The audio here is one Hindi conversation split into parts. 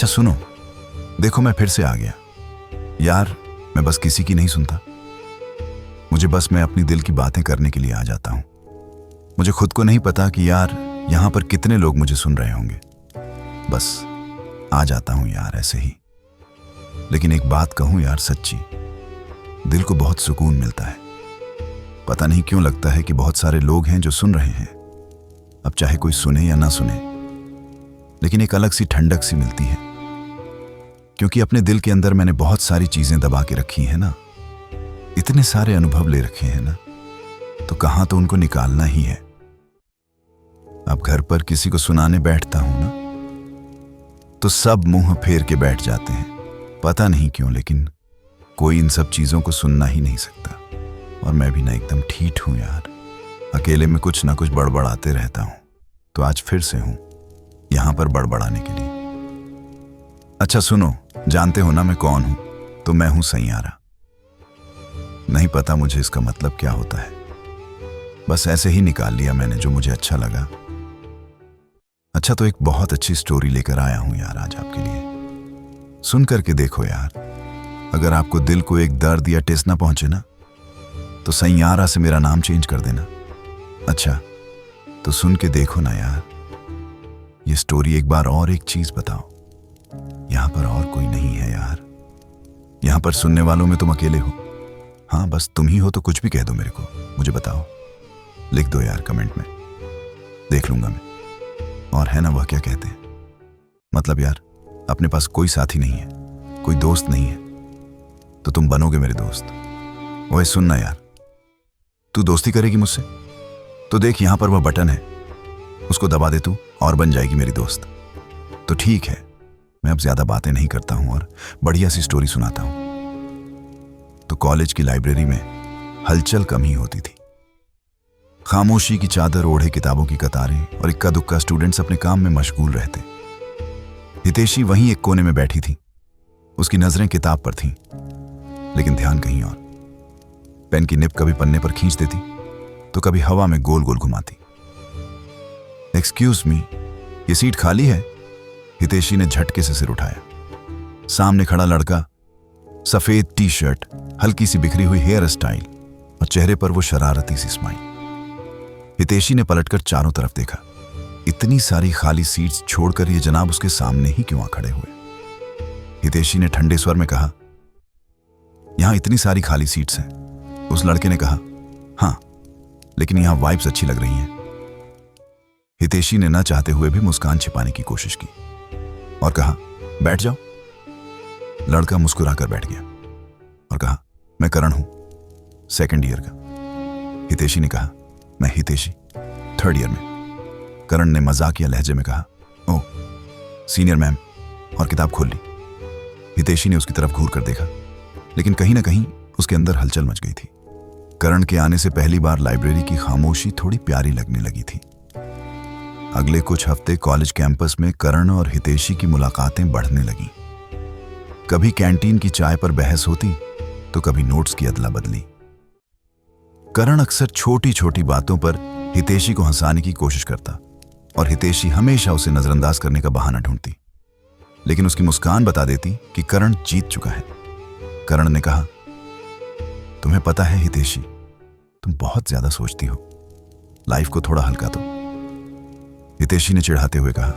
अच्छा सुनो, देखो मैं फिर से आ गया यार। मैं बस किसी की नहीं सुनता, मैं अपनी दिल की बातें करने के लिए आ जाता हूं। मुझे खुद को नहीं पता कि यार यहां पर कितने लोग मुझे सुन रहे होंगे। बस आ जाता हूं यार ऐसे ही। लेकिन एक बात कहूं यार, सच्ची दिल को बहुत सुकून मिलता है। पता नहीं क्यों लगता है कि बहुत सारे लोग हैं जो सुन रहे हैं। अब चाहे कोई सुने या ना सुने, लेकिन एक अलग सी ठंडक सी मिलती है, क्योंकि अपने दिल के अंदर मैंने बहुत सारी चीजें दबा के रखी हैं ना, इतने सारे अनुभव ले रखे हैं ना, तो कहां तो उनको निकालना ही है। अब घर पर किसी को सुनाने बैठता हूं ना, तो सब मुंह फेर के बैठ जाते हैं। पता नहीं क्यों, लेकिन कोई इन सब चीजों को सुनना ही नहीं सकता। और मैं भी ना एकदम ठीठ हूं यार, अकेले में कुछ ना कुछ बड़बड़ाते रहता हूं। तो आज फिर से हूं यहां पर बड़बड़ाने के लिए। अच्छा सुनो, जानते हो ना मैं कौन हूं? तो मैं हूं सैयारा। नहीं पता मुझे इसका मतलब क्या होता है, बस ऐसे ही निकाल लिया मैंने जो मुझे अच्छा लगा। अच्छा, तो एक बहुत अच्छी स्टोरी लेकर आया हूं यार आज आपके लिए। सुन करके देखो यार, अगर आपको दिल को एक दर्द या टिस ना पहुंचे ना, तो सैयारा से मेरा नाम चेंज कर देना। अच्छा तो सुन के देखो ना यार ये स्टोरी। एक बार और एक चीज बताओ, यहां पर और कोई नहीं है यार। यहां पर सुनने वालों में तुम अकेले हो। हाँ बस तुम ही हो, तो कुछ भी कह दो मेरे को, मुझे बताओ। लिख दो यार कमेंट में, देख लूंगा मैं। और है ना वह क्या कहते हैं, मतलब यार अपने पास कोई साथी नहीं है, कोई दोस्त नहीं है, तो तुम बनोगे मेरे दोस्त। ओए सुनना यार, तू दोस्ती करेगी मुझसे, तो देख यहां पर वह बटन है, उसको दबा दे तू और बन जाएगी मेरी दोस्त। तो ठीक है, मैं अब ज्यादा बातें नहीं करता हूं और बढ़िया सी स्टोरी सुनाता हूं। तो कॉलेज की लाइब्रेरी में हलचल कम ही होती थी। खामोशी की चादर ओढ़े किताबों की कतारें और इक्का दुक्का स्टूडेंट्स अपने काम में मशगूल रहते। हितेशी वहीं एक कोने में बैठी थी। उसकी नजरें किताब पर थीं, लेकिन ध्यान कहीं और। पेन की निब कभी पन्ने पर खींच देती, तो कभी हवा में गोल गोल घुमाती। एक्सक्यूज मी, ये सीट खाली है? हितेशी ने झटके से सिर उठाया। सामने खड़ा लड़का, सफेद टी शर्ट, हल्की सी बिखरी हुई हेयर स्टाइल और चेहरे पर वो शरारती सी स्माइल। हितेशी ने पलटकर चारों तरफ देखा। इतनी सारी खाली सीट्स छोड़कर ये जनाब उसके सामने ही क्यों आ खड़े हुए? हितेशी ने ठंडे स्वर में कहा, यहां इतनी सारी खाली सीट्स हैं। उस लड़के ने कहा, हां लेकिन यहां वाइब्स अच्छी लग रही हैं। हितेशी ने ना चाहते हुए भी मुस्कान छिपाने की कोशिश की और कहा, बैठ जाओ। लड़का मुस्कुराकर बैठ गया और कहा, मैं करण हूं, सेकंड ईयर का। हितेशी ने कहा, मैं हितेशी, थर्ड ईयर में। करण ने मजाकिया लहजे में कहा, ओह सीनियर मैम, और किताब खोल ली। हितेशी ने उसकी तरफ घूर कर देखा, लेकिन कहीं ना कहीं उसके अंदर हलचल मच गई थी। करण के आने से पहली बार लाइब्रेरी की खामोशी थोड़ी प्यारी लगने लगी थी। अगले कुछ हफ्ते कॉलेज कैंपस में करण और हितेशी की मुलाकातें बढ़ने लगीं। कभी कैंटीन की चाय पर बहस होती, तो कभी नोट्स की अदला बदली। करण अक्सर छोटी छोटी बातों पर हितेशी को हंसाने की कोशिश करता और हितेशी हमेशा उसे नजरअंदाज करने का बहाना ढूंढती, लेकिन उसकी मुस्कान बता देती कि करण जीत चुका है। करण ने कहा, तुम्हें पता है हितेशी, तुम बहुत ज्यादा सोचती हो, लाइफ को थोड़ा हल्का दो। हितेशी ने चिढ़ाते हुए कहा,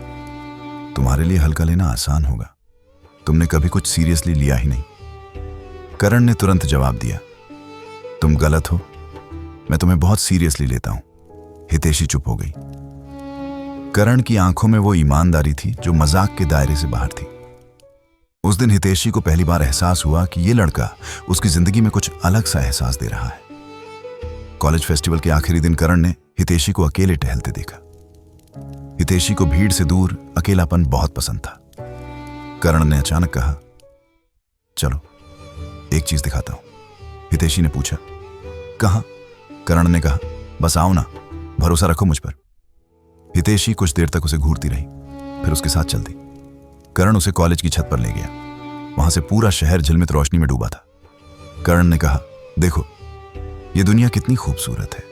तुम्हारे लिए हल्का लेना आसान होगा, तुमने कभी कुछ सीरियसली लिया ही नहीं। करण ने तुरंत जवाब दिया, तुम गलत हो, मैं तुम्हें बहुत सीरियसली लेता हूं। हितेशी चुप हो गई। करण की आंखों में वो ईमानदारी थी जो मजाक के दायरे से बाहर थी। उस दिन हितेशी को पहली बार एहसास हुआ कि ये लड़का उसकी जिंदगी में कुछ अलग सा एहसास दे रहा है। कॉलेज फेस्टिवल के आखिरी दिन करण ने हितेशी को अकेले टहलते देखा। हितेशी को भीड़ से दूर अकेलापन बहुत पसंद था। करण ने अचानक कहा, चलो एक चीज दिखाता हूं। हितेशी ने पूछा, कहां? करण ने कहा, बस आओ ना, भरोसा रखो मुझ पर। हितेशी कुछ देर तक उसे घूरती रही, फिर उसके साथ चल दी। करण उसे कॉलेज की छत पर ले गया। वहां से पूरा शहर झिलमित रोशनी में डूबा था। करण ने कहा, देखो ये दुनिया कितनी खूबसूरत है,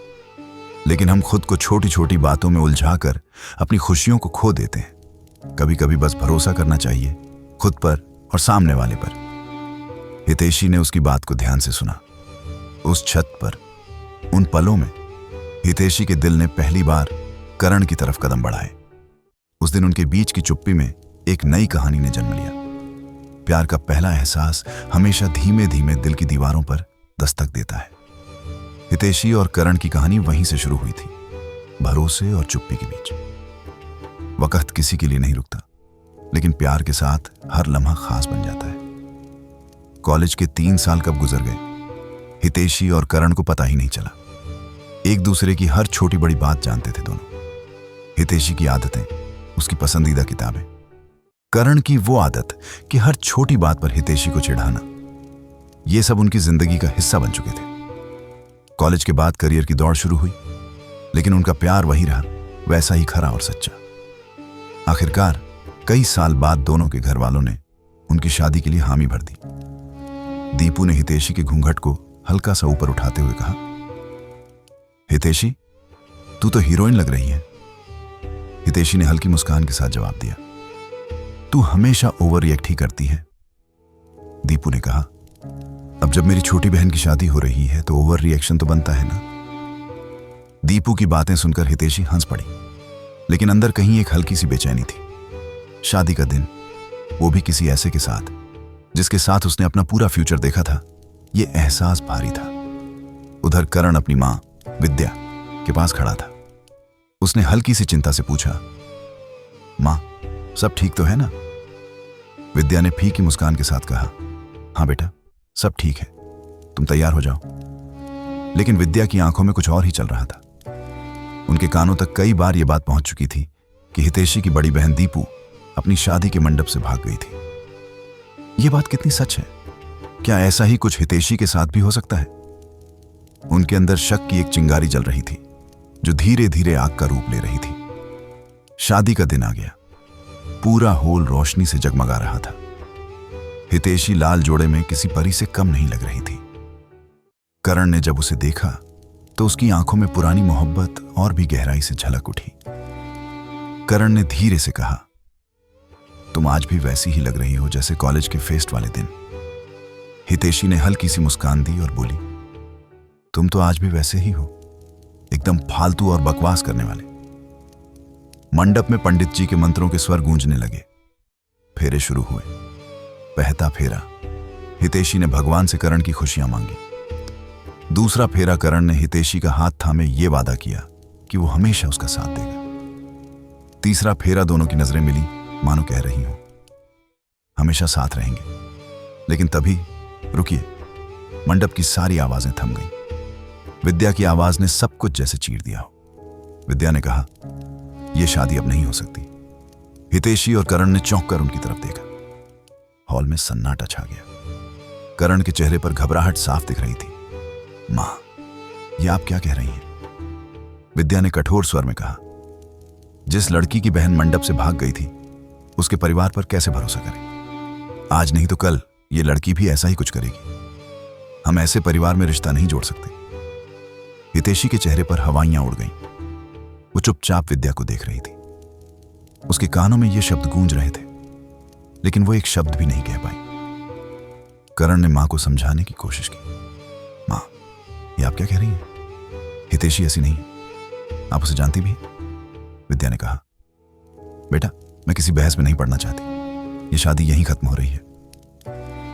लेकिन हम खुद को छोटी छोटी बातों में उलझाकर अपनी खुशियों को खो देते हैं। कभी कभी बस भरोसा करना चाहिए खुद पर और सामने वाले पर। हितैषी ने उसकी बात को ध्यान से सुना। उस छत पर, उन पलों में हितैषी के दिल ने पहली बार करण की तरफ कदम बढ़ाए। उस दिन उनके बीच की चुप्पी में एक नई कहानी ने जन्म लिया। प्यार का पहला एहसास हमेशा धीमे धीमे दिल की दीवारों पर दस्तक देता है। हितैषी और करण की कहानी वहीं से शुरू हुई थी, भरोसे और चुप्पी के बीच। वक्त किसी के लिए नहीं रुकता, लेकिन प्यार के साथ हर लम्हा खास बन जाता है। कॉलेज के 3 साल कब गुजर गए, हितैषी और करण को पता ही नहीं चला। एक दूसरे की हर छोटी बड़ी बात जानते थे दोनों। हितैषी की आदतें, उसकी पसंदीदा किताबें, करण की वो आदत कि हर छोटी बात पर हितैषी को चिढ़ाना, ये सब उनकी जिंदगी का हिस्सा बन चुके थे। कॉलेज के बाद करियर की दौड़ शुरू हुई, लेकिन उनका प्यार वही रहा, वैसा ही खरा और सच्चा। आखिरकार कई साल बाद दोनों के घर वालों ने उनकी शादी के लिए हामी भर दी। दीपू ने हितैषी के घूंघट को हल्का सा ऊपर उठाते हुए कहा, हितैषी, तू तो हीरोइन लग रही है। हितैषी ने हल्की मुस्कान के साथ जवाब दिया, तू हमेशा ओवर रिएक्ट ही करती है। दीपू ने कहा, अब जब मेरी छोटी बहन की शादी हो रही है तो ओवर रिएक्शन तो बनता है ना। दीपू की बातें सुनकर हितैषी हंस पड़ी, लेकिन अंदर कहीं एक हल्की सी बेचैनी थी। शादी का दिन, वो भी किसी ऐसे के साथ जिसके साथ उसने अपना पूरा फ्यूचर देखा था, ये एहसास भारी था। उधर करण अपनी मां विद्या के पास खड़ा था। उसने हल्की सी चिंता से पूछा, मां, सब ठीक तो है ना? विद्या ने फीकी मुस्कान के साथ कहा, हाँ बेटा, सब ठीक है, तुम तैयार हो जाओ। लेकिन विद्या की आंखों में कुछ और ही चल रहा था। उनके कानों तक कई बार यह बात पहुंच चुकी थी कि हितैषी की बड़ी बहन दीपू अपनी शादी के मंडप से भाग गई थी। यह बात कितनी सच है? क्या ऐसा ही कुछ हितैषी के साथ भी हो सकता है? उनके अंदर शक की एक चिंगारी जल रही थी, जो धीरे धीरे आग का रूप ले रही थी। शादी का दिन आ गया। पूरा हॉल रोशनी से जगमगा रहा था। हितैषी लाल जोड़े में किसी परी से कम नहीं लग रही थी। करण ने जब उसे देखा तो उसकी आंखों में पुरानी मोहब्बत और भी गहराई से झलक उठी। करण ने धीरे से कहा, तुम आज भी वैसी ही लग रही हो जैसे कॉलेज के फेस्ट वाले दिन। हितैषी ने हल्की सी मुस्कान दी और बोली, तुम तो आज भी वैसे ही हो, एकदम फालतू और बकवास करने वाले। मंडप में पंडित जी के मंत्रों के स्वर गूंजने लगे। फेरे शुरू हुए। पहला फेरा, हितैषी ने भगवान से करण की खुशियां मांगी। दूसरा फेरा, करण ने हितैषी का हाथ थामे ये वादा किया कि वो हमेशा उसका साथ देगा। तीसरा फेरा, दोनों की नजरें मिली, मानो कह रही हो, हमेशा साथ रहेंगे। लेकिन तभी, रुकिए, मंडप की सारी आवाजें थम गईं। विद्या की आवाज ने सब कुछ जैसे चीर दिया हो। विद्या ने कहा, यह शादी अब नहीं हो सकती। हितैषी और करण ने चौंक कर उनकी तरफ देखा। हॉल में सन्नाटा छा गया। करण के चेहरे पर घबराहट साफ दिख रही थी। मां, यह आप क्या कह रही हैं? विद्या ने कठोर स्वर में कहा, जिस लड़की की बहन मंडप से भाग गई थी, उसके परिवार पर कैसे भरोसा करें? आज नहीं तो कल यह लड़की भी ऐसा ही कुछ करेगी। हम ऐसे परिवार में रिश्ता नहीं जोड़ सकते। हितैषी के चेहरे पर हवाइयां उड़ गईं। वो चुपचाप विद्या को देख रही थी। उसके कानों में ये शब्द गूंज रहे थे, लेकिन वो एक शब्द भी नहीं कह पाई। करण ने मां को समझाने की कोशिश की। मां, ये आप क्या कह रही हैं? हितैषी ऐसी नहीं है, आप उसे जानती भी हैं। विद्या ने कहा, बेटा, मैं किसी बहस में नहीं पड़ना चाहती। ये शादी यहीं खत्म हो रही है।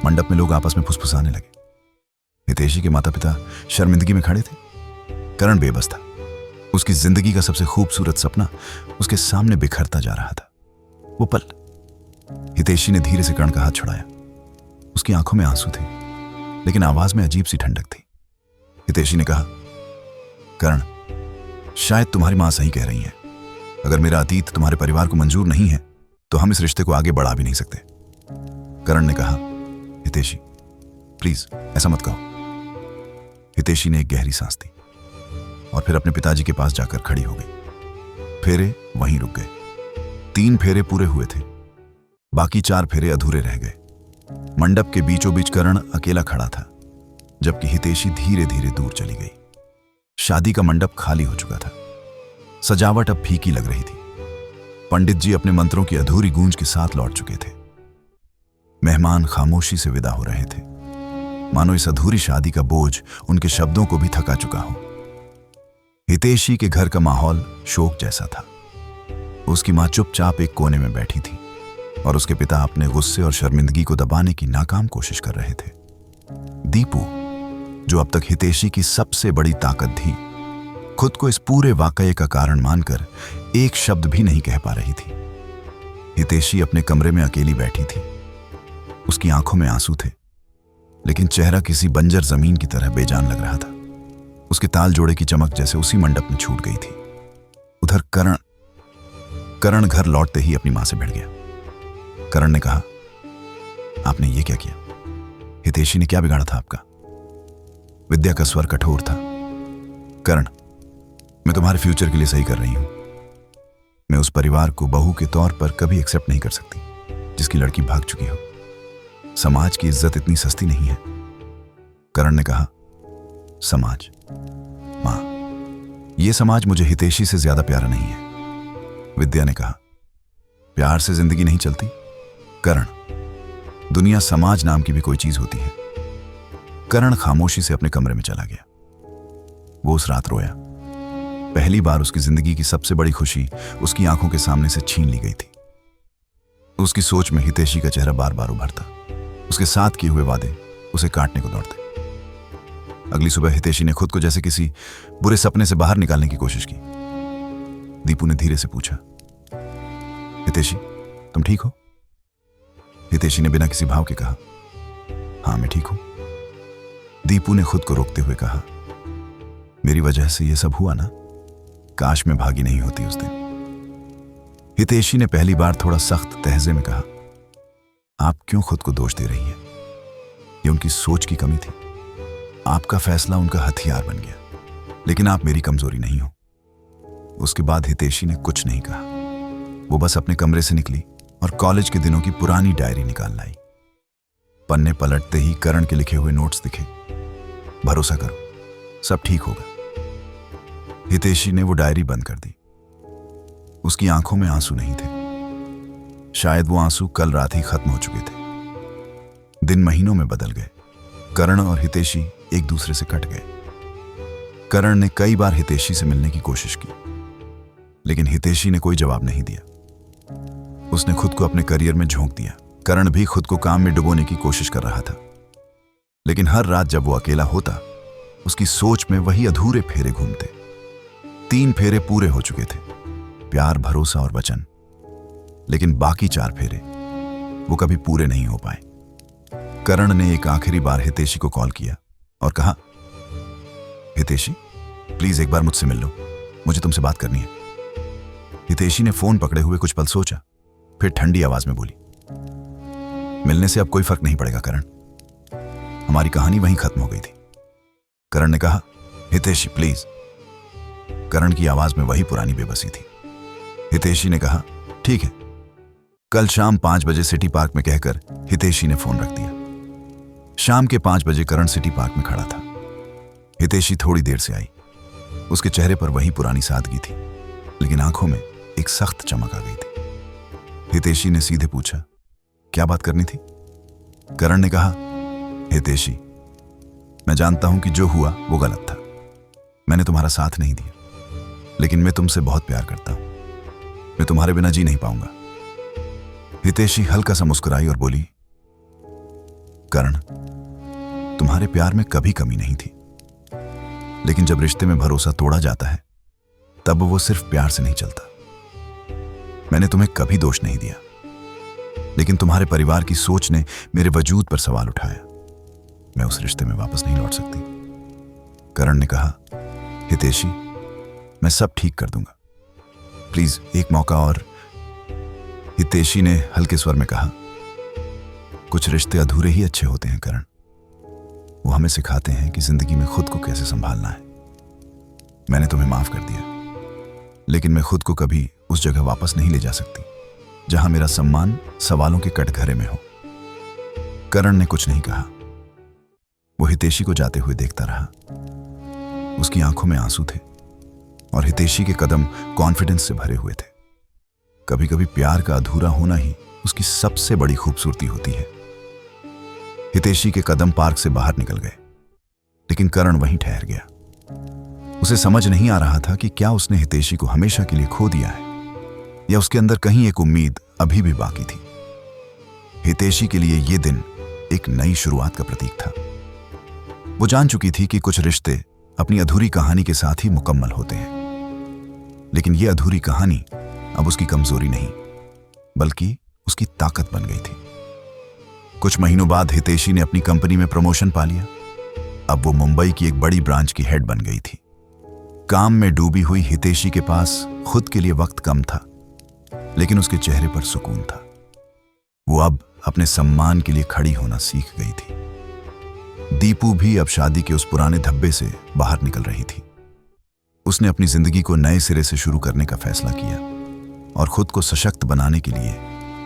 मंडप में लोग आपस में फुसफुसाने लगे। हितैषी के माता पिता शर्मिंदगी में खड़े थे। करण बेबस था। उसकी जिंदगी का सबसे खूबसूरत सपना उसके सामने बिखरता जा रहा था। वो पल, हितैषी ने धीरे से करण का हाथ छुड़ाया। उसकी आंखों में आंसू थे, लेकिन आवाज में अजीब सी ठंडक थी। हितैषी ने कहा, करण, शायद तुम्हारी मां सही कह रही है। अगर मेरा अतीत तुम्हारे परिवार को मंजूर नहीं है तो हम इस रिश्ते को आगे बढ़ा भी नहीं सकते। करण ने कहा, हितैषी, प्लीज ऐसा मत कहो। हितैषी ने एक गहरी सांस दी और फिर अपने पिताजी के पास जाकर खड़ी हो गई। फेरे वहीं रुक गए। 3 फेरे पूरे हुए थे, बाकी 4 फेरे अधूरे रह गए। मंडप के बीचों बीच करण अकेला खड़ा था, जबकि हितैषी धीरे धीरे दूर चली गई। शादी का मंडप खाली हो चुका था। सजावट अब फीकी लग रही थी। पंडित जी अपने मंत्रों की अधूरी गूंज के साथ लौट चुके थे। मेहमान खामोशी से विदा हो रहे थे, मानो इस अधूरी शादी का बोझ उनके शब्दों को भी थका चुका हो। हितेशी के घर का माहौल शोक जैसा था। उसकी मां चुपचाप एक कोने में बैठी थी और उसके पिता अपने गुस्से और शर्मिंदगी को दबाने की नाकाम कोशिश कर रहे थे। दीपू, जो अब तक हितेशी की सबसे बड़ी ताकत थी, खुद को इस पूरे वाकये का कारण मानकर एक शब्द भी नहीं कह पा रही थी। हितेशी अपने कमरे में अकेली बैठी थी। उसकी आंखों में आंसू थे, लेकिन चेहरा किसी बंजर जमीन की तरह बेजान लग रहा था। उसके ताल जोड़े की चमक जैसे उसी मंडप में छूट गई थी। उधर करण घर लौटते ही अपनी मां से भिड़ गया। करण ने कहा, आपने ये क्या किया? हितेशी ने क्या बिगाड़ा था आपका? विद्या का स्वर कठोर था। करण, मैं तुम्हारे फ्यूचर के लिए सही कर रही हूं। मैं उस परिवार को बहू के तौर पर कभी एक्सेप्ट नहीं कर सकती जिसकी लड़की भाग चुकी हो। समाज की इज्जत इतनी सस्ती नहीं है। करण ने कहा, समाज? मां, यह समाज मुझे हितेशी से ज्यादा प्यारा नहीं है। विद्या ने कहा, प्यार से जिंदगी नहीं चलती। करण, दुनिया समाज नाम की भी कोई चीज होती है। करण खामोशी से अपने कमरे में चला गया। वो उस रात रोया। पहली बार उसकी जिंदगी की सबसे बड़ी खुशी उसकी आंखों के सामने से छीन ली गई थी। उसकी सोच में हितेशी का चेहरा बार बार उभरता। उसके साथ किए हुए वादे उसे काटने को दौड़ते। अगली सुबह हितेशी ने खुद को जैसे किसी बुरे सपने से बाहर निकालने की कोशिश की। दीपू ने धीरे से पूछा, हितेशी, तुम ठीक हो? हितेशी ने बिना किसी भाव के कहा, हां, मैं ठीक हूं। दीपू ने खुद को रोकते हुए कहा, मेरी वजह से यह सब हुआ ना? काश मैं भागी नहीं होती उस दिन। हितेशी ने पहली बार थोड़ा सख्त लहजे में कहा, आप क्यों खुद को दोष दे रही हैं? यह उनकी सोच की कमी थी। आपका फैसला उनका हथियार बन गया, लेकिन आप मेरी कमजोरी नहीं हो। उसके बाद हितेशी ने कुछ नहीं कहा। वो बस अपने कमरे से निकली और कॉलेज के दिनों की पुरानी डायरी निकाल लाई। पन्ने पलटते ही करण के लिखे हुए नोट्स दिखे। भरोसा करो, सब ठीक होगा। हितेशी ने वो डायरी बंद कर दी। उसकी आंखों में आंसू नहीं थे। शायद वो आंसू कल रात ही खत्म हो चुके थे। दिन महीनों में बदल गए। करण और हितेशी एक दूसरे से कट गए। करण ने कई बार हितेशी से मिलने की कोशिश की, लेकिन हितेशी ने कोई जवाब नहीं दिया। उसने खुद को अपने करियर में झोंक दिया। करण भी खुद को काम में डुबोने की कोशिश कर रहा था, लेकिन हर रात जब वो अकेला होता, उसकी सोच में वही अधूरे फेरे घूमते। 3 फेरे पूरे हो चुके थे, प्यार, भरोसा और वचन, लेकिन बाकी 4 फेरे वो कभी पूरे नहीं हो पाए। करण ने एक आखिरी बार हितेशी को कॉल किया और कहा, हितेशी, प्लीज एक बार मुझसे मिल लो, मुझे तुमसे बात करनी है। हितेशी ने फोन पकड़े हुए कुछ पल सोचा, फिर ठंडी आवाज में बोली, मिलने से अब कोई फर्क नहीं पड़ेगा करण, हमारी कहानी वहीं खत्म हो गई थी। करण ने कहा, हितेशी प्लीज। करण की आवाज में वही पुरानी बेबसी थी। हितेशी ने कहा, ठीक है। कल शाम 5 बजे सिटी पार्क में कहकर हितेशी ने फोन रख दिया। शाम के 5 बजे करण सिटी पार्क में खड़ा था। हितेशी थोड़ी देर से आई। उसके चेहरे पर वही पुरानी सादगी थी, लेकिन आंखों में एक सख्त चमक आ गई थी। हितेशी ने सीधे पूछा, क्या बात करनी थी? करण ने कहा, हितेशी, मैं जानता हूं कि जो हुआ वो गलत था। मैंने तुम्हारा साथ नहीं दिया, लेकिन मैं तुमसे बहुत प्यार करता हूं। मैं तुम्हारे बिना जी नहीं पाऊंगा। हितेशी हल्का सा मुस्कुराई और बोली, करण, तुम्हारे प्यार में कभी कमी नहीं थी, लेकिन जब रिश्ते में भरोसा तोड़ा जाता है, तब वो सिर्फ प्यार से नहीं चलता। मैंने तुम्हें कभी दोष नहीं दिया, लेकिन तुम्हारे परिवार की सोच ने मेरे वजूद पर सवाल उठाया। मैं उस रिश्ते में वापस नहीं लौट सकती। करण ने कहा, हितेशी, मैं सब ठीक कर दूंगा, प्लीज एक मौका और। हितेशी ने हल्के स्वर में कहा, कुछ रिश्ते अधूरे ही अच्छे होते हैं करण। वो हमें सिखाते हैं कि जिंदगी में खुद को कैसे संभालना है। मैंने तुम्हें माफ कर दिया, लेकिन मैं खुद को कभी उस जगह वापस नहीं ले जा सकती जहां मेरा सम्मान सवालों के कटघरे में हो। करण ने कुछ नहीं कहा। वो हितेशी को जाते हुए देखता रहा। उसकी आंखों में आंसू थे और हितेशी के कदम कॉन्फिडेंस से भरे हुए थे। कभी कभी प्यार का अधूरा होना ही उसकी सबसे बड़ी खूबसूरती होती है। हितेशी के कदम पार्क से बाहर निकल गए, लेकिन करण वहीं ठहर गया। उसे समझ नहीं आ रहा था कि क्या उसने हितेशी को हमेशा के लिए खो दिया है या उसके अंदर कहीं एक उम्मीद अभी भी बाकी थी। हितेशी के लिए यह दिन एक नई शुरुआत का प्रतीक था। वो जान चुकी थी कि कुछ रिश्ते अपनी अधूरी कहानी के साथ ही मुकम्मल होते हैं, लेकिन यह अधूरी कहानी अब उसकी कमजोरी नहीं बल्कि उसकी ताकत बन गई थी। कुछ महीनों बाद हितेशी ने अपनी कंपनी में प्रमोशन पा लिया। अब वो मुंबई की एक बड़ी ब्रांच की हेड बन गई थी। काम में डूबी हुई हितेशी के पास खुद के लिए वक्त कम था, लेकिन उसके चेहरे पर सुकून था। वो अब अपने सम्मान के लिए खड़ी होना सीख गई थी। दीपू भी अब शादी के उस पुराने धब्बे से बाहर निकल रही थी। उसने अपनी जिंदगी को नए सिरे से शुरू करने का फैसला किया और खुद को सशक्त बनाने के लिए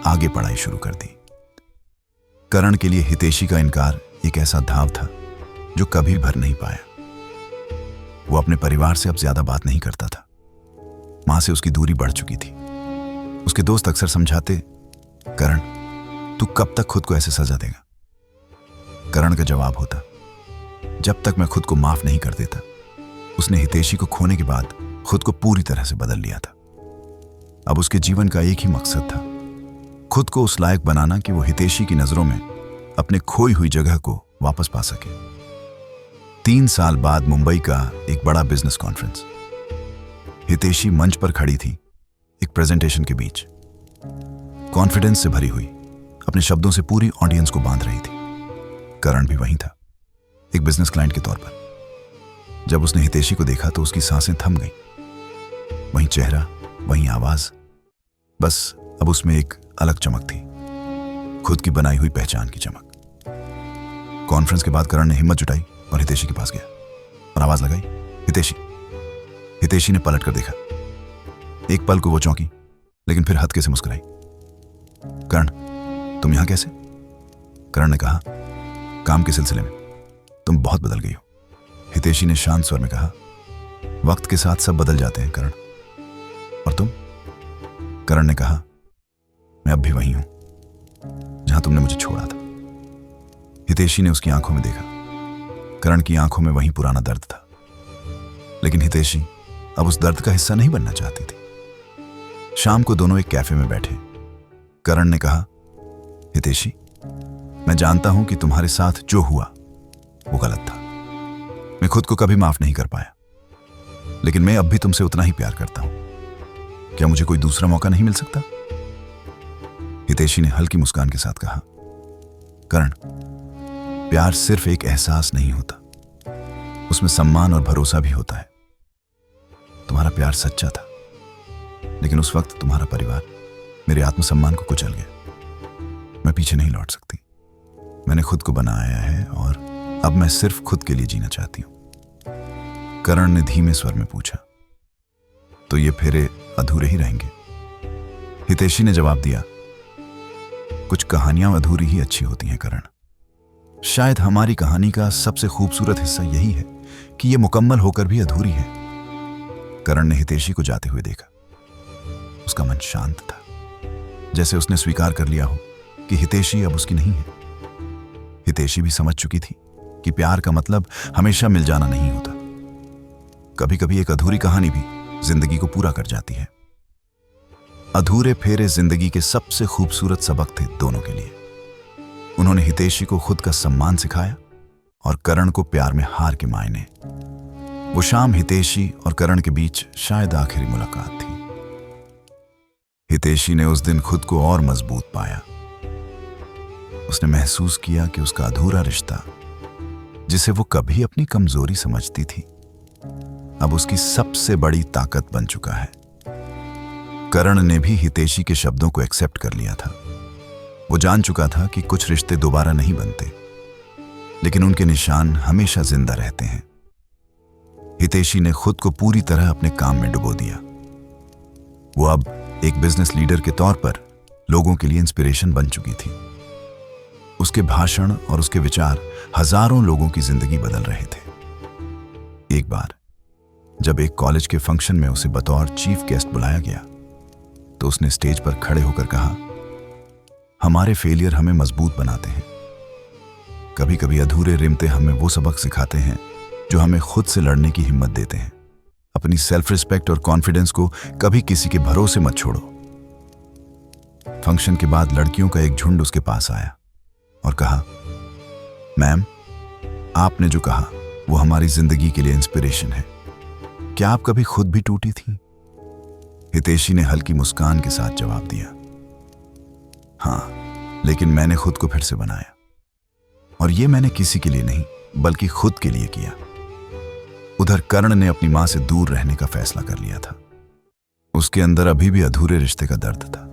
आगे पढ़ाई शुरू कर दी। करण के लिए हितेशी का इनकार एक ऐसा घाव था जो कभी भर नहीं पाया। वो अपने परिवार से अब ज्यादा बात नहीं करता था। मां से उसकी दूरी बढ़ चुकी थी। उसके दोस्त अक्सर समझाते, करण तू कब तक खुद को ऐसे सजा देगा? करण का जवाब होता, जब तक मैं खुद को माफ नहीं कर देता। उसने हितेशी को खोने के बाद खुद को पूरी तरह से बदल लिया था। अब उसके जीवन का एक ही मकसद था, खुद को उस लायक बनाना कि वो हितेशी की नजरों में अपने खोई हुई जगह को वापस पा सके। 3 साल बाद मुंबई का एक बड़ा बिजनेस कॉन्फ्रेंस। हितेशी मंच पर खड़ी थी, एक प्रेजेंटेशन के बीच, कॉन्फिडेंस से भरी हुई, अपने शब्दों से पूरी ऑडियंस को बांध रही थी। करण भी वहीं था, एक बिजनेस क्लाइंट के तौर पर। जब उसने हितेशी को देखा तो उसकी सांसें थम गईं। वहीं चेहरा, वहीं आवाज, बस अब उसमें एक अलग चमक थी, खुद की बनाई हुई पहचान की चमक। कॉन्फ्रेंस के बाद करण ने हिम्मत जुटाई और हितेशी के पास गया और आवाज लगाई, हितेशी। हितेशी ने पलट कर देखा। एक पल को वो चौंकी, लेकिन फिर हल्के से मुस्कुराई। करण, तुम यहां कैसे? करण ने कहा, काम के सिलसिले में। तुम बहुत बदल गई हो। हितेशी ने शांत स्वर में कहा, वक्त के साथ सब बदल जाते हैं करण। और तुम? करण ने कहा, मैं अब भी वही हूं जहां तुमने मुझे छोड़ा था। हितेशी ने उसकी आंखों में देखा। करण की आंखों में वही पुराना दर्द था, लेकिन हितेशी अब उस दर्द का हिस्सा नहीं बनना चाहती थी। शाम को दोनों एक कैफे में बैठे। करण ने कहा, हितेशी, मैं जानता हूं कि तुम्हारे साथ जो हुआ वो गलत था। मैं खुद को कभी माफ नहीं कर पाया, लेकिन मैं अब भी तुमसे उतना ही प्यार करता हूं। क्या मुझे कोई दूसरा मौका नहीं मिल सकता? हितेशी ने हल्की मुस्कान के साथ कहा, करण, प्यार सिर्फ एक एहसास नहीं होता, उसमें सम्मान और भरोसा भी होता है। तुम्हारा प्यार सच्चा था, लेकिन उस वक्त तुम्हारा परिवार मेरे आत्मसम्मान को कुचल गया। मैं पीछे नहीं लौट सकती। मैंने खुद को बनाया है और अब मैं सिर्फ खुद के लिए जीना चाहती हूं। करण ने धीमे स्वर में पूछा, तो ये फेरे अधूरे ही रहेंगे? हितेशी ने जवाब दिया, कुछ कहानियां अधूरी ही अच्छी होती हैं करण। शायद हमारी कहानी का सबसे खूबसूरत हिस्सा यही है कि यह मुकम्मल होकर भी अधूरी है। करण ने हितेशी को जाते हुए देखा। उसका मन शांत था, जैसे उसने स्वीकार कर लिया हो कि हितेशी अब उसकी नहीं है। हितेशी भी समझ चुकी थी कि प्यार का मतलब हमेशा मिल जाना नहीं होता। कभी कभी एक अधूरी कहानी भी जिंदगी को पूरा कर जाती है। अधूरे फेरे जिंदगी के सबसे खूबसूरत सबक थे दोनों के लिए। उन्होंने हितेशी को खुद का सम्मान सिखाया और करण को प्यार में हार के मायने। वो शाम हितेशी और करण के बीच शायद आखिरी मुलाकात थी। हितेशी ने उस दिन खुद को और मजबूत पाया। उसने महसूस किया कि उसका अधूरा रिश्ता, जिसे वो कभी अपनी कमजोरी समझती थी, अब उसकी सबसे बड़ी ताकत बन चुका है। करण ने भी हितेशी के शब्दों को एक्सेप्ट कर लिया था। वो जान चुका था कि कुछ रिश्ते दोबारा नहीं बनते, लेकिन उनके निशान हमेशा जिंदा रहते हैं। हितेशी ने खुद को पूरी तरह अपने काम में डुबो दिया। वो अब एक बिजनेस लीडर के तौर पर लोगों के लिए इंस्पिरेशन बन चुकी थी। उसके भाषण और उसके विचार हजारों लोगों की जिंदगी बदल रहे थे। एक बार जब एक कॉलेज के फंक्शन में उसे बतौर चीफ गेस्ट बुलाया गया, तो उसने स्टेज पर खड़े होकर कहा, हमारे फेलियर हमें मजबूत बनाते हैं, कभी कभी अधूरे रिश्ते हमें वो सबक सिखाते हैं जो हमें खुद से लड़ने की हिम्मत देते हैं। अपनी सेल्फ रिस्पेक्ट और कॉन्फिडेंस को कभी किसी के भरोसे मत छोड़ो। फंक्शन के बाद लड़कियों का एक झुंड उसके पास आया और कहा, मैम, आपने जो कहा वो हमारी जिंदगी के लिए इंस्पिरेशन है। क्या आप कभी खुद भी टूटी थी? हितेशी ने हल्की मुस्कान के साथ जवाब दिया, हाँ, लेकिन मैंने खुद को फिर से बनाया। और ये मैंने किसी के लिए नहीं बल्कि खुद के लिए किया। उधर करण ने अपनी मां से दूर रहने का फैसला कर लिया था। उसके अंदर अभी भी अधूरे रिश्ते का दर्द था,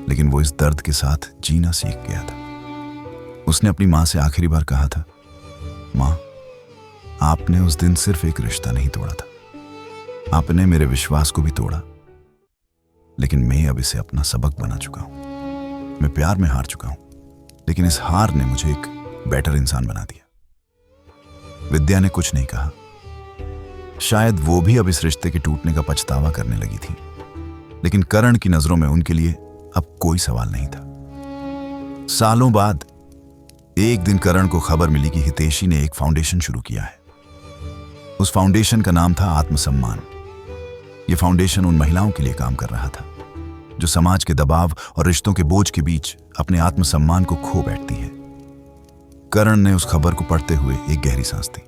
लेकिन वो इस दर्द के साथ जीना सीख गया था। उसने अपनी मां से आखिरी बार कहा था, मां, आपने उस दिन सिर्फ एक रिश्ता नहीं तोड़ा था, आपने मेरे विश्वास को भी तोड़ा। लेकिन मैं अब इसे अपना सबक बना चुका हूं। मैं प्यार में हार चुका हूं, लेकिन इस हार ने मुझे एक बेटर इंसान बना दिया। विद्या ने कुछ नहीं कहा। शायद वो भी अब इस रिश्ते के टूटने का पछतावा करने लगी थी, लेकिन करण की नजरों में उनके लिए अब कोई सवाल नहीं था। सालों बाद एक दिन करण को खबर मिली कि हितेशी ने एक फाउंडेशन शुरू किया है। उस फाउंडेशन का नाम था आत्मसम्मान। यह फाउंडेशन उन महिलाओं के लिए काम कर रहा था जो समाज के दबाव और रिश्तों के बोझ के बीच अपने आत्मसम्मान को खो बैठती है। करण ने उस खबर को पढ़ते हुए एक गहरी सांस ली।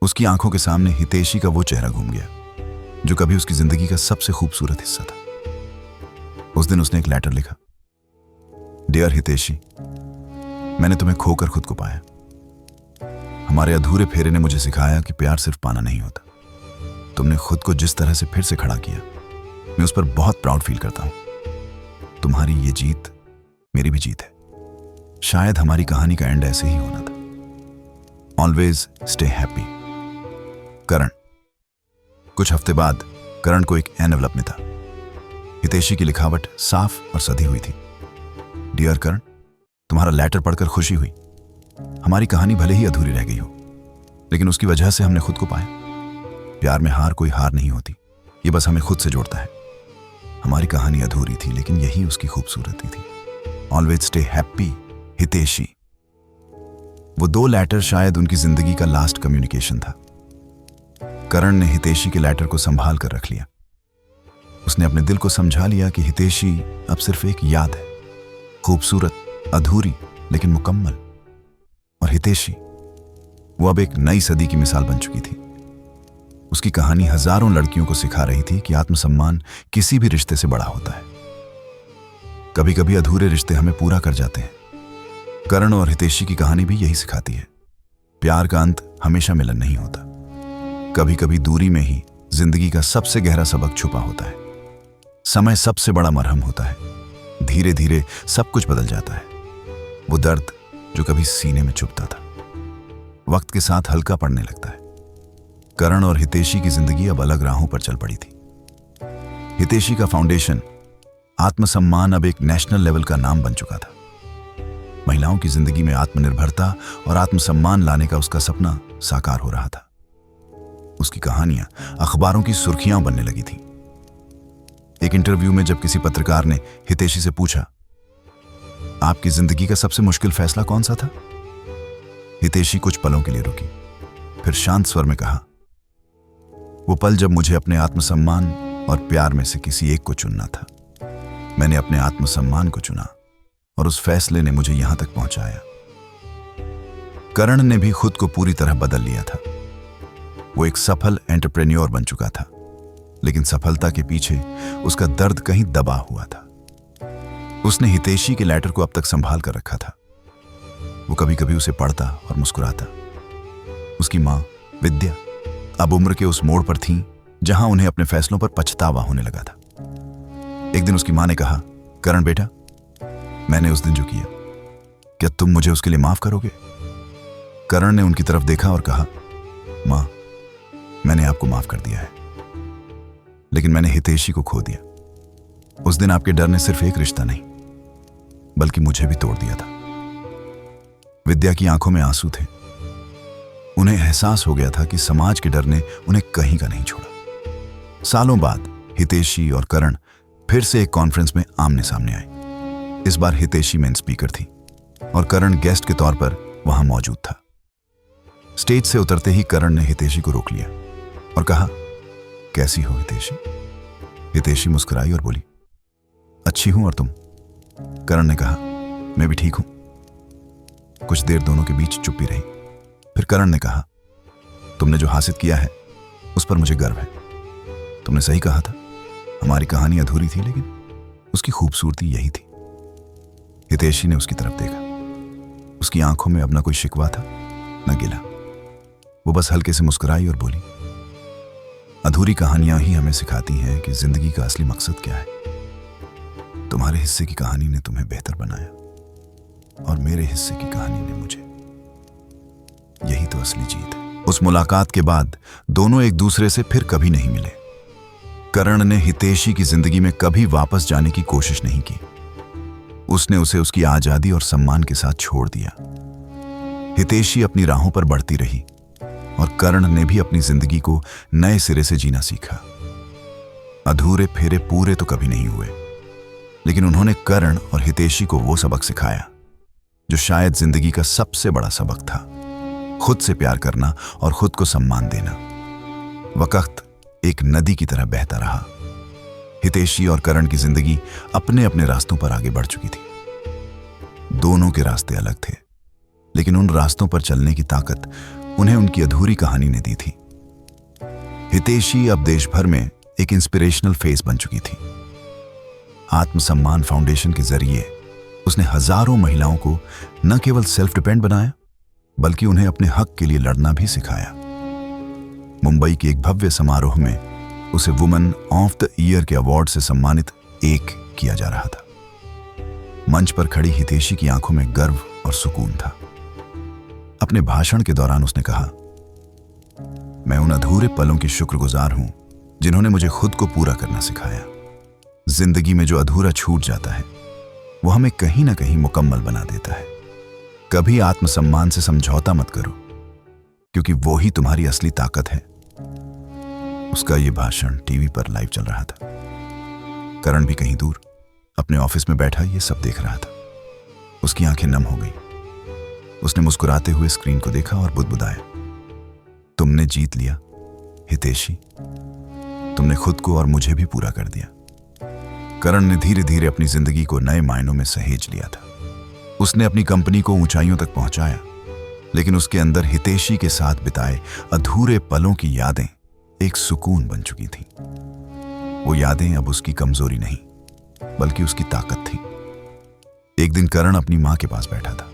उसकी आंखों के सामने हितेशी का वो चेहरा घूम गया जो कभी उसकी जिंदगी का सबसे खूबसूरत हिस्सा था। उस दिन उसने एक लेटर लिखा, डियर हितेशी, मैंने तुम्हें खोकर खुद को पाया। हमारे अधूरे फेरे ने मुझे सिखाया कि प्यार सिर्फ पाना नहीं होता। तुमने खुद को जिस तरह से फिर से खड़ा किया, मैं उस पर बहुत प्राउड फील करता हूं। तुम्हारी ये जीत मेरी भी जीत है। शायद हमारी कहानी का एंड ऐसे ही होना था। ऑलवेज स्टे हैप्पी, करण। कुछ हफ्ते बाद करण को एक एनवेलप में था। हितेशी की लिखावट साफ और सधी हुई थी। डियर करण, तुम्हारा लेटर पढ़कर खुशी हुई। हमारी कहानी भले ही अधूरी रह गई हो, लेकिन उसकी वजह से हमने खुद को पाया। प्यार में हार कोई हार नहीं होती, ये बस हमें खुद से जोड़ता है। हमारी कहानी अधूरी थी, लेकिन यही उसकी खूबसूरती थी। Always stay happy, Hiteshi. वो दो लेटर शायद उनकी जिंदगी का लास्ट कम्युनिकेशन था। करण ने हितेशी के लेटर को संभाल कर रख लिया। उसने अपने दिल को समझा लिया कि हितेशी अब सिर्फ एक याद है, खूबसूरत, अधूरी लेकिन मुकम्मल। और हितेशी, वो अब एक नई सदी की मिसाल बन चुकी थी। उसकी कहानी हजारों लड़कियों को सिखा रही थी कि आत्मसम्मान किसी भी रिश्ते से बड़ा होता है। कभी कभी अधूरे रिश्ते हमें पूरा कर जाते हैं। करण और हितेशी की कहानी भी यही सिखाती है। प्यार का अंत हमेशा मिलन नहीं होता। कभी कभी दूरी में ही जिंदगी का सबसे गहरा सबक छुपा होता है। समय सबसे बड़ा मरहम होता है। धीरे धीरे सब कुछ बदल जाता है। वो दर्द जो कभी सीने में छुपता था, वक्त के साथ हल्का पड़ने लगता है। करण और हितेशी की जिंदगी अब अलग राहों पर चल पड़ी थी। हितेशी का फाउंडेशन आत्मसम्मान अब एक नेशनल लेवल का नाम बन चुका था। महिलाओं की जिंदगी में आत्मनिर्भरता और आत्मसम्मान लाने का उसका सपना साकार हो रहा था। उसकी कहानियां अखबारों की सुर्खियां बनने लगी थी। एक इंटरव्यू में जब किसी पत्रकार ने हितेशी से पूछा, आपकी जिंदगी का सबसे मुश्किल फैसला कौन सा था? हितेशी कुछ पलों के लिए रुकी, फिर शांत स्वर में कहा, वो पल जब मुझे अपने आत्मसम्मान और प्यार में से किसी एक को चुनना था। मैंने अपने आत्मसम्मान को चुना और उस फैसले ने मुझे यहां तक पहुंचाया। करण ने भी खुद को पूरी तरह बदल लिया था। वो एक सफल एंटरप्रेन्योर बन चुका था, लेकिन सफलता के पीछे उसका दर्द कहीं दबा हुआ था। उसने हितेशी के लेटर को अब तक संभाल कर रखा था। वो कभी कभी उसे पढ़ता और मुस्कुराता। उसकी मां विद्या अब उम्र के उस मोड़ पर थीं जहां उन्हें अपने फैसलों पर पछतावा होने लगा था। एक दिन उसकी मां ने कहा, करण बेटा, मैंने उस दिन जो किया, क्या तुम मुझे उसके लिए माफ करोगे? करण ने उनकी तरफ देखा और कहा, मां, मैंने आपको माफ कर दिया है, लेकिन मैंने हितेशी को खो दिया। उस दिन आपके डर ने सिर्फ एक रिश्ता नहीं बल्कि मुझे भी तोड़ दिया था। विद्या की आंखों में आंसू थे। उन्हें एहसास हो गया था कि समाज के डर ने उन्हें कहीं का नहीं छोड़ा। सालों बाद हितेशी और करण फिर से एक कॉन्फ्रेंस में आमने सामने आए। इस बार हितेशी मेन स्पीकर थी और करण गेस्ट के तौर पर वहां मौजूद था। स्टेज से उतरते ही करण ने हितेशी को रोक लिया और कहा, कैसी हो हितेशी? हितेशी मुस्कुराई और बोली, अच्छी हूं, और तुम? करण ने कहा, मैं भी ठीक हूं। कुछ देर दोनों के बीच चुप्पी रही। फिर करण ने कहा, तुमने जो हासिल किया है उस पर मुझे गर्व है। तुमने सही कहा था, हमारी कहानी अधूरी थी, लेकिन उसकी खूबसूरती यही थी। हितेशी ने उसकी तरफ देखा। उसकी आंखों में अब न कोई शिकवा था, न गिला। वो बस हल्के से मुस्कुराई और बोली, अधूरी कहानियां ही हमें सिखाती हैं कि जिंदगी का असली मकसद क्या है। तुम्हारे हिस्से की कहानी ने तुम्हें बेहतर बनाया, और मेरे हिस्से की कहानी ने मुझे। यही तो असली जीत है। उस मुलाकात के बाद दोनों एक दूसरे से फिर कभी नहीं मिले। करण ने हितेशी की जिंदगी में कभी वापस जाने की कोशिश नहीं की। उसने उसे उसकी आजादी और सम्मान के साथ छोड़ दिया। हितेशी अपनी राहों पर बढ़ती रही, और करण ने भी अपनी जिंदगी को नए सिरे से जीना सीखा। अधूरे फेरे पूरे तो कभी नहीं हुए, लेकिन उन्होंने करण और हितेशी को वो सबक सिखाया जो शायद जिंदगी का सबसे बड़ा सबक था, खुद से प्यार करना और खुद को सम्मान देना। वक्त एक नदी की तरह बहता रहा। हितेशी और करण की जिंदगी अपने अपने रास्तों पर आगे बढ़ चुकी थी। दोनों के रास्ते अलग थे, लेकिन उन रास्तों पर चलने की ताकत उन्हें उनकी अधूरी कहानी ने दी थी। हितेशी अब देश भर में एक इंस्पिरेशनल फेस बन चुकी थी। आत्मसम्मान फाउंडेशन के जरिए उसने हजारों महिलाओं को न केवल सेल्फ डिपेंड बनाया, बल्कि उन्हें अपने हक के लिए लड़ना भी सिखाया। मुंबई के एक भव्य समारोह में उसे वुमेन ऑफ द ईयर के अवार्ड से सम्मानित किया जा रहा था। मंच पर खड़ी हितेशी की आंखों में गर्व और सुकून था। अपने भाषण के दौरान उसने कहा, मैं उन अधूरे पलों की शुक्रगुजार हूं जिन्होंने मुझे खुद को पूरा करना सिखाया। जिंदगी में जो अधूरा छूट जाता है वो हमें कहीं ना कहीं मुकम्मल बना देता है। कभी आत्मसम्मान से समझौता मत करो, क्योंकि वो ही तुम्हारी असली ताकत है। उसका ये भाषण टीवी पर लाइव चल रहा था। करण भी कहीं दूर अपने ऑफिस में बैठा ये सब देख रहा था। उसकी आंखें नम हो गई। उसने मुस्कुराते हुए स्क्रीन को देखा और बुदबुदाया, तुमने जीत लिया हितेशी, तुमने खुद को और मुझे भी पूरा कर दिया। करण ने धीरे धीरे अपनी जिंदगी को नए मायनों में सहेज लिया था। उसने अपनी कंपनी को ऊंचाइयों तक पहुंचाया, लेकिन उसके अंदर हितेशी के साथ बिताए अधूरे पलों की यादें एक सुकून बन चुकी थीं। वो यादें अब उसकी कमजोरी नहीं, बल्कि उसकी ताकत थी। एक दिन करण अपनी मां के पास बैठा था।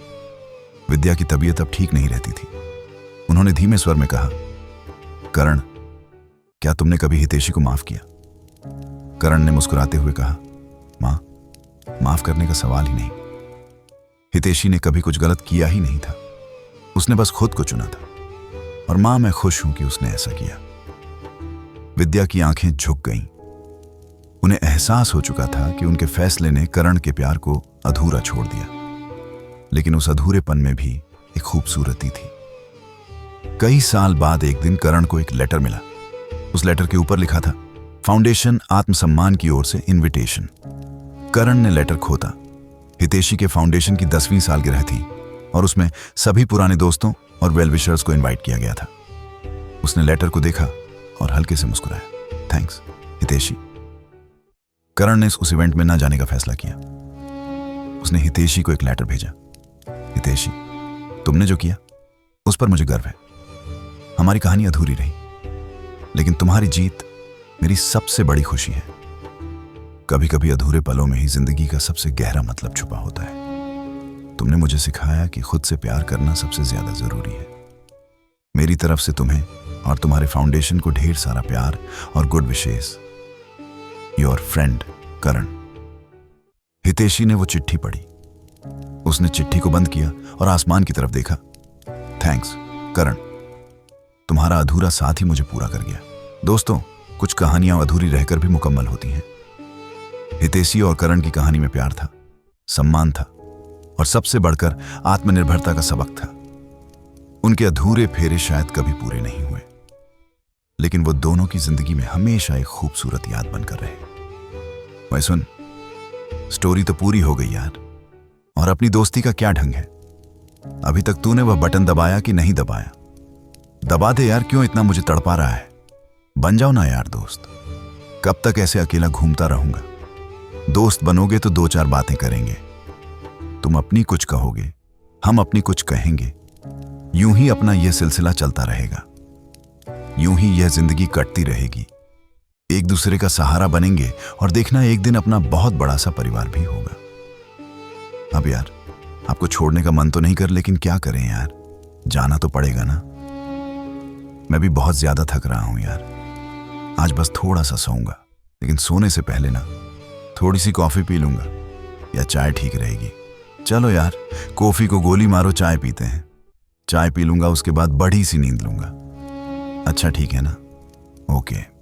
विद्या की तबीयत अब ठीक नहीं रहती थी। उन्होंने धीमे स्वर में कहा, करण, क्या तुमने कभी हितेशी को माफ किया? करण ने मुस्कुराते हुए कहा, मां, माफ करने का सवाल ही नहीं। हितेशी ने कभी कुछ गलत किया ही नहीं था। उसने बस खुद को चुना था, और मां, मैं खुश हूं कि उसने ऐसा किया। विद्या की आंखें झुक गईं। उन्हें एहसास हो चुका था कि उनके फैसले ने करण के प्यार को अधूरा छोड़ दिया, लेकिन उस अधूरेपन में भी एक खूबसूरती थी। कई साल बाद एक दिन करण को एक लेटर मिला। उस लेटर के ऊपर लिखा था, फाउंडेशन आत्मसम्मान की ओर से इनविटेशन। करण ने लेटर खोता। हितेशी के फाउंडेशन की 10वीं सालगिरह थी, और उसमें सभी पुराने दोस्तों और वेल विशर्स को इनवाइट किया गया था। उसने लेटर को देखा और हल्के से मुस्कुराया, थैंक्स हितेशी। करण ने उस इवेंट में न जाने का फैसला किया। उसने हितेशी को एक लेटर भेजा, हितेशी, तुमने जो किया उस पर मुझे गर्व है। हमारी कहानी अधूरी रही, लेकिन तुम्हारी जीत मेरी सबसे बड़ी खुशी है। कभी कभी अधूरे पलों में ही जिंदगी का सबसे गहरा मतलब छुपा होता है। तुमने मुझे सिखाया कि खुद से प्यार करना सबसे ज्यादा जरूरी है। मेरी तरफ से तुम्हें और तुम्हारे फाउंडेशन को ढेर सारा प्यार और गुड विशेस। योर फ्रेंड करण। हितेशी ने वो चिट्ठी पढ़ी। उसने चिट्ठी को बंद किया और आसमान की तरफ देखा। थैंक्स करण, तुम्हारा अधूरा साथ ही मुझे पूरा कर गया। दोस्तों, कुछ कहानियां अधूरी रहकर भी मुकम्मल होती हैं। हितेशी और करण की कहानी में प्यार था, सम्मान था, और सबसे बढ़कर आत्मनिर्भरता का सबक था। उनके अधूरे फेरे शायद कभी पूरे नहीं हुए, लेकिन वो दोनों की जिंदगी में हमेशा एक खूबसूरत याद बनकर रहे। भाई सुन, स्टोरी तो पूरी हो गई यार, और अपनी दोस्ती का क्या ढंग है। अभी तक तूने वह बटन दबाया कि नहीं दबाया? दबा दे यार, क्यों इतना मुझे तड़पा रहा है? बन जाओ ना यार दोस्त। कब तक ऐसे अकेला घूमता रहूंगा? दोस्त बनोगे तो 2-4 बातें करेंगे। तुम अपनी कुछ कहोगे, हम अपनी कुछ कहेंगे। यूं ही अपना यह सिलसिला चलता रहेगा। यूं ही यह जिंदगी कटती रहेगी। एक दूसरे का सहारा बनेंगे और देखना एक दिन अपना बहुत बड़ा सा परिवार भी होगा। अब यार, आपको छोड़ने का मन तो नहीं कर, लेकिन क्या करें यार, जाना तो पड़ेगा ना। मैं भी बहुत ज्यादा थक रहा हूं यार। आज बस थोड़ा सा सोऊंगा, लेकिन सोने से पहले ना थोड़ी सी कॉफी पी लूंगा, या चाय ठीक रहेगी। चलो यार, कॉफी को गोली मारो, चाय पीते हैं। चाय पी लूंगा, उसके बाद बड़ी सी नींद लूंगा। अच्छा ठीक है ना? ओके।